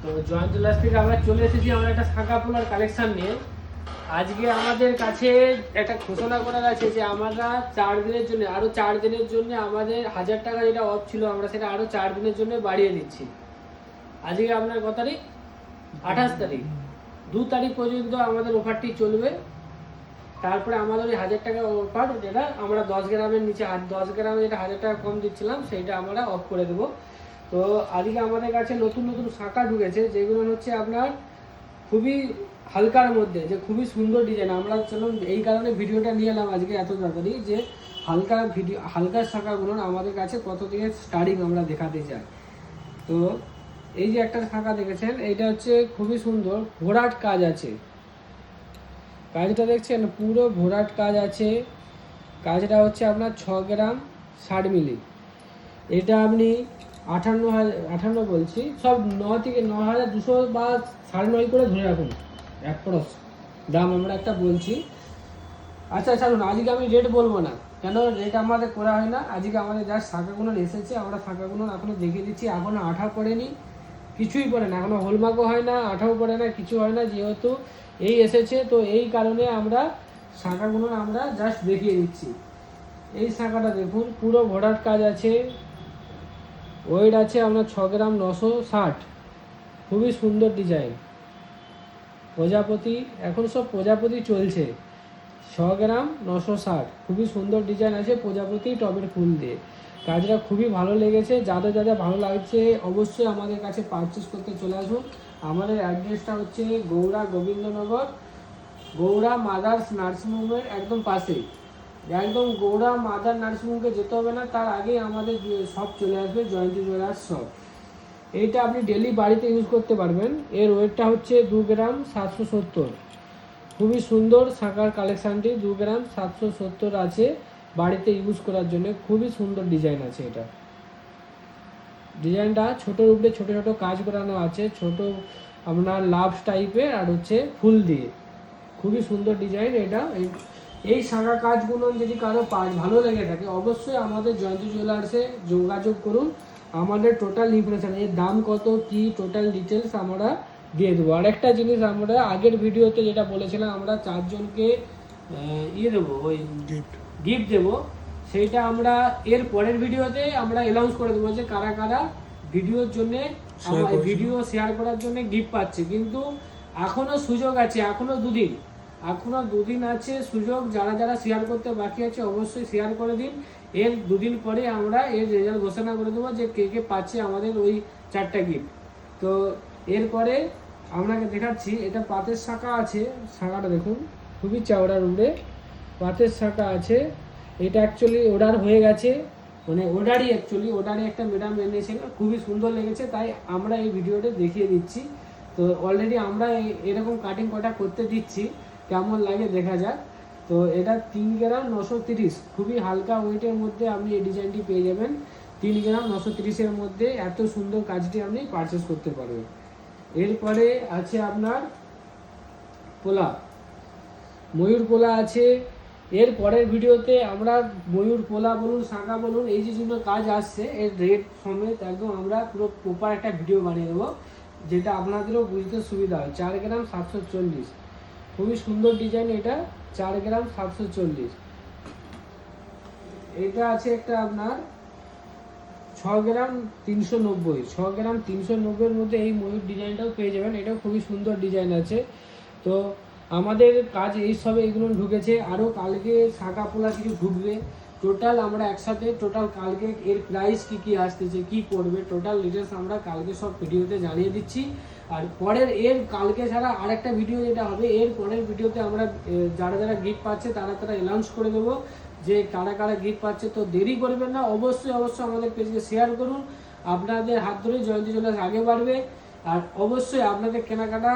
তো জয়ন্তী লাস থেকে আমরা চলে এসেছি আমরা একটা শাঁখা পোলার কালেকশন নিয়ে। আজকে আমাদের কাছে একটা ঘোষণা করা আছে যে আমরা 4 দিনের জন্য আরো 4 দিনের জন্য আমাদের 1000 টাকা যেটা অফ ছিল আমরা সেটা আরো 4 দিনের জন্য বাড়িয়ে দিচ্ছি। আজকে আপনার কত তারিখ? 28 তারিখ। 2 তারিখ পর্যন্ত আমাদের অফারটি চলবে। তারপরে আমাদের ওই 1000 টাকা অফার যেটা আমরা 10 গ্রামের নিচে 10 গ্রামে যেটা 1000 টাকা কম দিচ্ছিলাম সেইটা আমরা অফ করে দেবো। তো আজকে আমাদের কাছে নতুন নতুন শাঁখা ঢুকেছে যেগুলো হচ্ছে আপনার খুবই হালকার মধ্যে, যে খুবই সুন্দর ডিজাইন। আমরা চলুন এই কারণে ভিডিওটা নিয়ে এলাম আজকে এত তাড়াতাড়ি, যে হালকার শাঁখাগুলো আমাদের কাছে কত থেকে স্টার্টিং আমরা দেখাতে চাই। তো এই যে একটা শাঁখা দেখেছেন, এইটা হচ্ছে খুবই সুন্দর ভরাট কাজ আছে। কাজটা দেখছেন পুরো ভরাট কাজ আছে। কাজটা হচ্ছে আপনার 6 গ্রাম 60 মিলি। এটা আপনি 58 বলছি, সব 9 থেকে 9200 বা 9.5 করে ধরে রাখুন অ্যাপ্রক্স দাম আমরা একটা বলছি। আচ্ছা ছাড়ুন, আজকে আমি রেট বলবো না, কেন রেট আমাদের করা হয় না। আজকে আমাদের যা শাঁখাগুলো এসেছে আমরা শাঁখাগুলো এখনো দেখিয়ে দিচ্ছি। এখনো আঠা পড়েনি, কিছুই পড়ে না, এখনো হলমার্কও হয় না, আঠাও পড়ে না, কিছু হয় না, যেহেতু এই এসেছে। তো এই কারণে আমরা শাঁখাগুলো আমরা জাস্ট দেখিয়ে দিচ্ছি। এই শাঁখাটা দেখুন পুরো ভরাট কাজ আছে। ওয়েট আছে আপনার 6 গ্রাম 960। খুবই সুন্দর ডিজাইন। প্রজাপতি, এখন সব প্রজাপতি চলছে। 6 গ্রাম 960, খুবই সুন্দর ডিজাইন আছে প্রজাপতি টবের ফুল দিয়ে। কাজটা খুবই ভালো লেগেছে। যাদের যাদের ভালো লাগছে অবশ্যই আমাদের কাছে পারচেস করতে চলে আসুন। আমাদের অ্যাড্রেসটা হচ্ছে গৌড়া গোবিন্দনগর, গৌড়া মাদার্স নার্সিংহোমের একদম পাশেই। একদম গৌড়া মাদার নার্সিংহোমকে যেতে হবে না, তার আগেই আমাদের শপ চলে আসবে, জয়ন্তী জুয়েলার্স শপ। এইটা আপনি ডেলি বাড়িতে ইউজ করতে পারবেন। এর ওয়েটটা হচ্ছে 2 গ্রাম 770। খুবই সুন্দর শাঁখার কালেকশানটি, 2 গ্রাম 770 আছে বাড়িতে ইউজ করার জন্য। খুবই সুন্দর ডিজাইন আছে এটা। ডিজাইনটা ছোটোর উপরে ছোটো ছোটো কাজ করানো আছে, ছোট আপনার লাভস টাইপের আর হচ্ছে ফুল দিয়ে। খুবই সুন্দর ডিজাইন এটা। এই শাঁখা কাজগুলো যদি কারো ভালো লেগে থাকে অবশ্যই আমাদের জয়ন্তী জুয়েলার্সে যোগাযোগ করুন। আমাদের টোটাল ইনফরমেশান, এর দাম কত কি টোটাল ডিটেলস আমরা দিয়ে দেবো। আরেকটা জিনিস আমরা আগের ভিডিওতে যেটা বলেছিলাম আমরা 4 জনকে দেবো, ওই গিফট দেবো, সেইটা আমরা এর পরের ভিডিওতে আমরা অ্যানাউন্স করে দেবো যে কারা কারা ভিডিওর জন্যে ভিডিও শেয়ার করার জন্য গিফট পাচ্ছে। কিন্তু এখনও সুযোগ আছে, এখনও দুদিন আছে সুযোগ। যারা যারা শেয়ার করতে বাকি আছে অবশ্যই শেয়ার করে দিন। এর 2 দিন পরে আমরা এর রেজাল্ট ঘোষণা করে দেবো যে কে কে পাচ্ছে আমাদের ওই 4টা গিফট। তো এরপরে আপনাকে দেখাচ্ছি, এটা পাতের শাঁখা আছে। শাঁখাটা দেখুন খুবই চওড়ার উপরে পাতের শাঁখা আছে। এটা অ্যাকচুয়ালি অর্ডার হয়ে গেছে, মানে অর্ডারই একটা ম্যাডাম এনেছিল, খুবই সুন্দর লেগেছে, তাই আমরা এই ভিডিওটা দেখিয়ে দিচ্ছি। তো অলরেডি আমরা এরকম কাটিং কটা করতে দিচ্ছি, কেমন লাগে দেখা যাক। তো এটা 3 গ্রাম 930, খুবই হালকা ওয়েটের মধ্যে আপনি এই ডিজাইনটি পেয়ে যাবেন। 3 গ্রাম 930-এর মধ্যে এত সুন্দর কাজটি আপনি পারচেস করতে পারবেন। এরপরে আছে আপনার পোলা, ময়ূর পোলা আছে। এর পরের ভিডিওতে আমরা ময়ূর পোলা বলুন শাঁখা বলুন এই যে জন্য কাজ আসছে এর রেট সমেত একদম আমরা পুরো প্রপার একটা ভিডিও বানিয়ে দেবো, যেটা আপনাদেরও বুঝতে সুবিধা হয়। 4 গ্রাম 740, খুবই সুন্দর ডিজাইন এটা। 4 গ্রাম 740। এটা আছে একটা আপনার 6 গ্রাম 390। 6 গ্রাম 390-এর মধ্যে এই ময়ূর ডিজাইনটাও পেয়ে যাবেন। এটাও খুবই সুন্দর ডিজাইন আছে। তো আমাদের কাজ এই সবে এগুলো ঢুকেছে, আরও কালকে শাঁখা পোলা কিছু ঢুকবে। টোটাল আমরা একসাথে কালকে এর প্রাইস কী আসতেছে, কী করবে, টোটাল ডিটেলস আমরা কালকে সব ভিডিওতে জানিয়ে দিচ্ছি। আর এর কালকে ছাড়া আরেকটা ভিডিও যেটা হবে, এর পরের ভিডিওতে আমরা যারা যারা গিফট পাচ্ছে তারা অ্যানাউন্স করে দেবো যে কারা কারা গিফট পাচ্ছে। তো দেরি করবেন না, অবশ্যই আমাদের পেজে শেয়ার করুন। আপনাদের হাত ধরে জয়ন্তী জুয়েলার্স আগে বাড়বে। আর অবশ্যই আপনাদের কেনাকাটা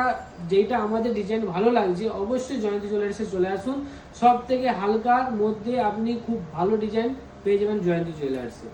যেটা আমাদের ডিজাইন ভালো লাগছে অবশ্যই জয়ন্তী জুয়েলার্সে চলে আসুন। সব থেকে হালকার মধ্যে আপনি খুব ভালো ডিজাইন পেয়ে যাবেন জয়ন্তী জুয়েলার্সে।